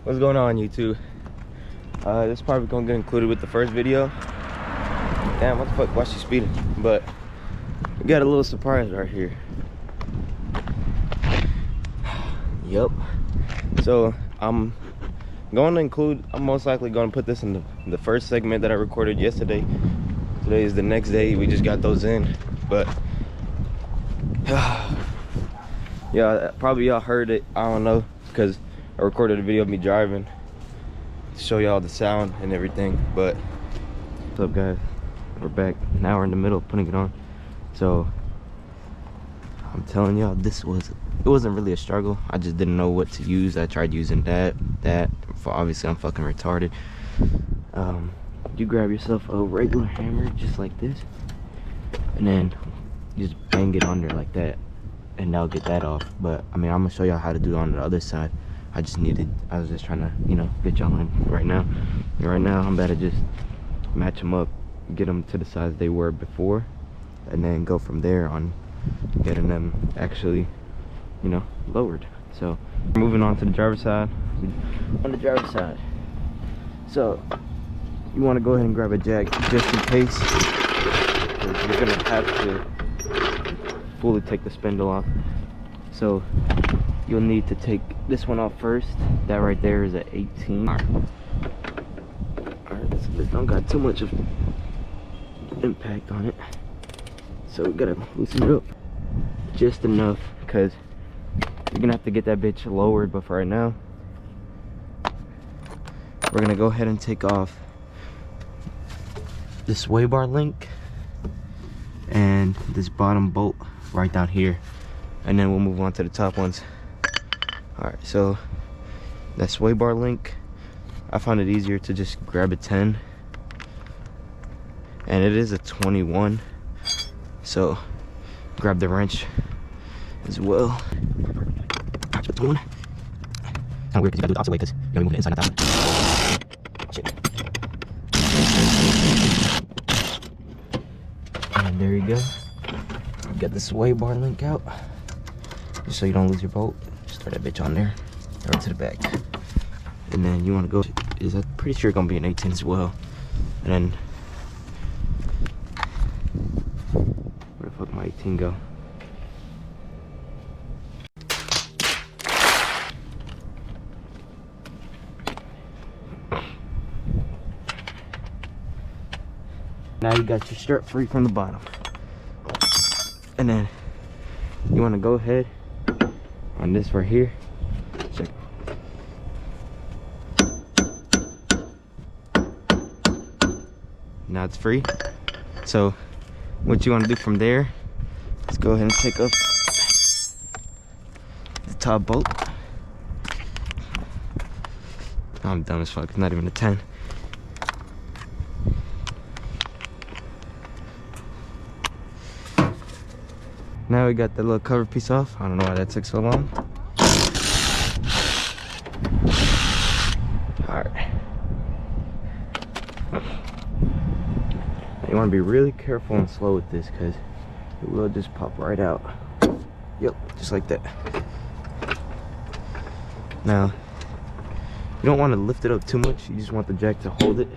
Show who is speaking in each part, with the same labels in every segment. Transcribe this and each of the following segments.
Speaker 1: What's going on, YouTube? This is probably gonna get included with the first video. Damn, what the fuck? Why is she speeding? But we got a little surprise right here. Yup. So I'm most likely gonna put this in the first segment that I recorded yesterday. Today is the next day. We just got those in, but yeah, probably y'all heard it. I don't know, because I recorded a video of me driving to show y'all the sound and everything. But what's up, guys? We're back. Now we're in the middle of putting it on. So I'm telling y'all, it wasn't really a struggle. I just didn't know what to use. I tried using that. Obviously I'm fucking retarded. You grab yourself a regular hammer just like this, and then you just bang it on there like that, and that'll get that off. But I mean, I'm gonna show y'all how to do it on the other side. I was just trying to, you know, get y'all in right now. And right now I'm about to just match them up, get them to the size they were before, and then go from there on getting them actually, you know, lowered. So moving on to the driver's side. On the driver's side, so you want to go ahead and grab a jack just in case, because you're gonna have to fully take the spindle off. So you'll need to take this one off first. That right there is an 18. All right, so this don't got too much of impact on it, so we gotta loosen it up just enough, because you're gonna have to get that bitch lowered. But for right now, we're gonna go ahead and take off this sway bar link and this bottom bolt right down here, and then we'll move on to the top ones. All right, so that sway bar link, I found it easier to just grab a 10, and it is a 21, so grab the wrench as well. Kind of weird because you gotta do it the opposite way, because you gotta move it inside, not that way. Shit. And there you go. You got the sway bar link out, just so you don't lose your bolt. Just throw that bitch on there, throw it to the back, and then you want to go. I'm pretty sure it's gonna be an 18 as well. And then where the fuck my 18 go? Now you got your strap free from the bottom, and then you want to go ahead on this right here. Check. Now it's free. So what you want to do from there is go ahead and take up the top bolt. I'm dumb as fuck. It's not even a 10. Now we got the little cover piece off. I don't know why that took so long. Alright. You want to be really careful and slow with this, because it will just pop right out. Yep, just like that. Now, you don't want to lift it up too much. You just want the jack to hold it,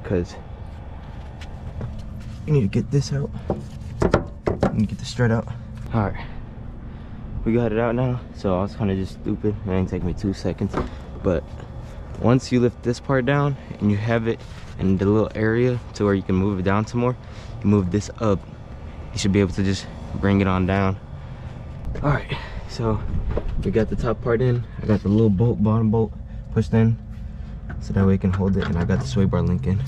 Speaker 1: because you need to get this out. And get the strut out. All right, we got it out now. So I was kind of just stupid. It didn't take me 2 seconds, but once you lift this part down and you have it in the little area to where you can move it down some more, you move this up, you should be able to just bring it on down. All right, so we got the top part in. I got the little bolt, bottom bolt pushed in, so that way it can hold it, and I got the sway bar link in.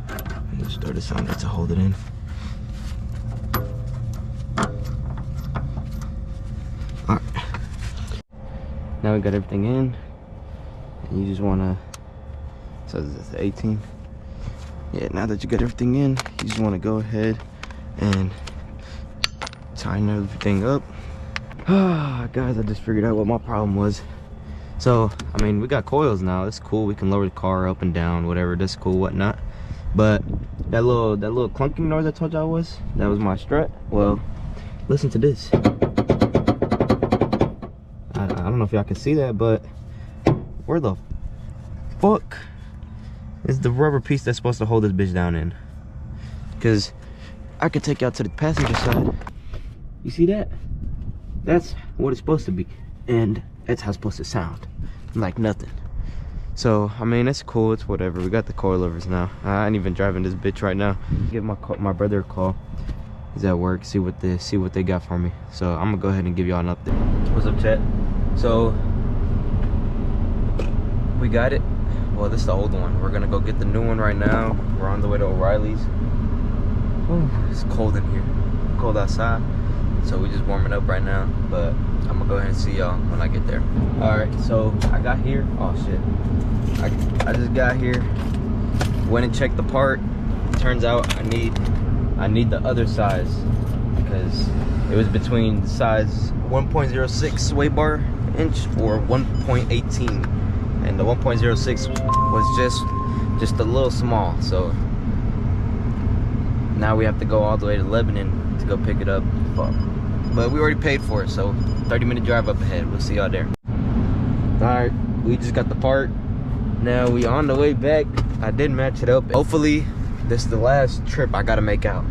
Speaker 1: And just throw this on there to hold it in. Now we got everything in, and you just wanna, so this is 18. Yeah, now that you got everything in, you just wanna go ahead and tighten everything up. Guys, I just figured out what my problem was. So, I mean, we got coils now, it's cool. We can lower the car up and down, whatever, that's cool, whatnot. But that little clunking noise I told y'all that was my strut. Well, listen to this. I don't know if y'all can see that, but where the fuck is the rubber piece that's supposed to hold this bitch down in? Because I could take y'all to the passenger side. You see that? That's what it's supposed to be, and that's how it's supposed to sound, like nothing. So I mean, it's cool, it's whatever. We got the coilovers now. I ain't even driving this bitch right now. Give my brother a call. He's at work. See what they got for me. So I'm gonna go ahead and give y'all an update. What's up, chat? So we got it. Well, this is the old one. We're gonna go get the new one right now. We're on the way to O'Reilly's. Ooh, it's cold in here, cold outside. So we just warming up right now, but I'm gonna go ahead and see y'all when I get there. All right, so I got here. Oh shit, I just got here, went and checked the part. Turns out I need the other size, because it was between the size 1.06 sway bar inch or 1.18, and the 1.06 was just a little small. So now we have to go all the way to Lebanon to go pick it up. Fuck. But we already paid for it, so 30-minute drive up ahead. We'll see y'all there. Alright, we just got the part. Now we on the way back. I did match it up. Hopefully this is the last trip I gotta make out.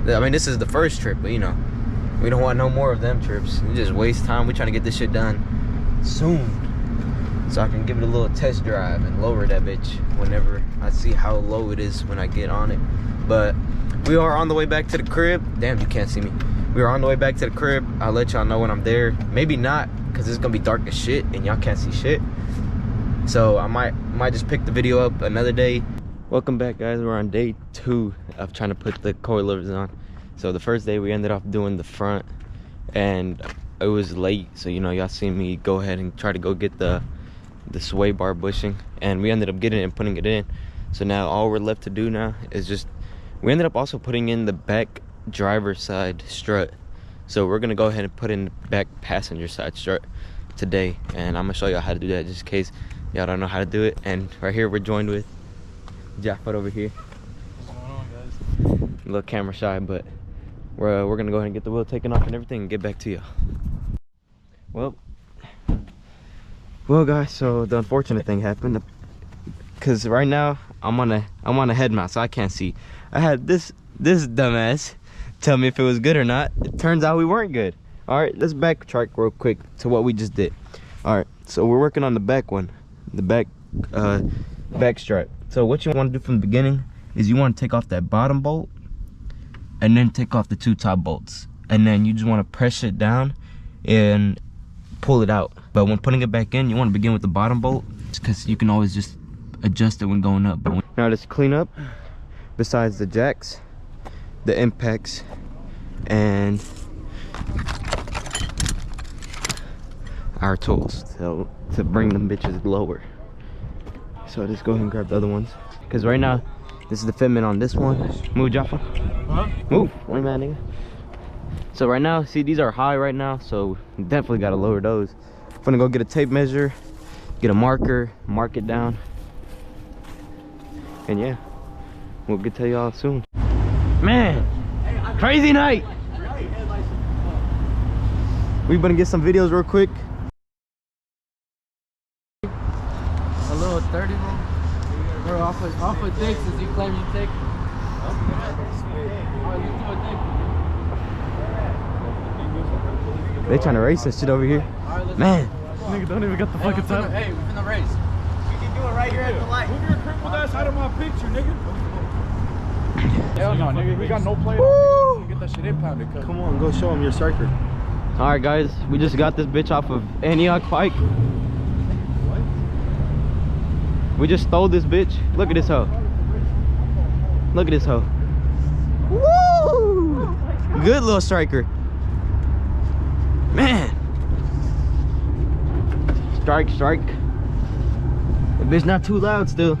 Speaker 1: I mean, this is the first trip, but you know, we don't want no more of them trips. We just waste time. We're trying to get this shit done soon, so I can give it a little test drive and lower that bitch whenever I see how low it is when I get on it. But we are on the way back to the crib. Damn, you can't see me. We are on the way back to the crib. I'll let y'all know when I'm there. Maybe not, because it's gonna be dark as shit and y'all can't see shit. So I might just pick the video up another day. Welcome back, guys. We're on day 2 of trying to put the coilovers on. So the first day we ended up doing the front, and it was late, so you know, y'all seen me go ahead and try to go get the sway bar bushing, and we ended up getting it and putting it in. So now all we're left to do now is just, we ended up also putting in the back driver's side strut. So we're gonna go ahead and put in the back passenger side strut today, and I'm gonna show y'all how to do that just in case y'all don't know how to do it. And right here we're joined with Jackpot over here.
Speaker 2: What's going on, guys?
Speaker 1: A little camera shy, but we're gonna go ahead and get the wheel taken off and everything and get back to y'all. Well guys, so the unfortunate thing happened, because right now I'm on a head mount, so I can't see. I had this dumbass tell me if it was good or not. It turns out we weren't good. All right, let's backtrack real quick to what we just did. All right, so we're working on the back one, the back strap. So what you want to do from the beginning is you want to take off that bottom bolt and then take off the 2 top bolts, and then you just want to press it down and pull it out. But when putting it back in, you want to begin with the bottom bolt, because you can always just adjust it when going up. But now let's clean up, besides the jacks, the impacts, and our tools to bring them bitches lower. So just go ahead and grab the other ones, because right now this is the fitment on this one. Move, Jaffa.
Speaker 2: Huh?
Speaker 1: Move. Wait a minute, nigga. So right now, see, these are high right now, so definitely got to lower those. I'm gonna go get a tape measure, get a marker, mark it down, and yeah, we'll get to y'all soon. Man, crazy night. We gonna get some videos real quick.
Speaker 2: A little 30, bro. Bro, off of dicks as you claim you take.
Speaker 1: They trying to race this shit over here. Man.
Speaker 2: Nigga, don't even got the fucking time. Hey, we're finna race.
Speaker 3: We can do it right here at the light.
Speaker 2: Move your crippled ass out of my picture, nigga. Hell no, nigga. We got no plate
Speaker 1: Woo!
Speaker 2: on. Get that shit impounded.
Speaker 3: Come on, go show them your striker.
Speaker 1: All right, guys, we just got this bitch off of Antioch Pike. We just stole this bitch. Look at this hoe. Look at this hoe. Woo! Good little striker. Man. Strike. The bitch not too loud still.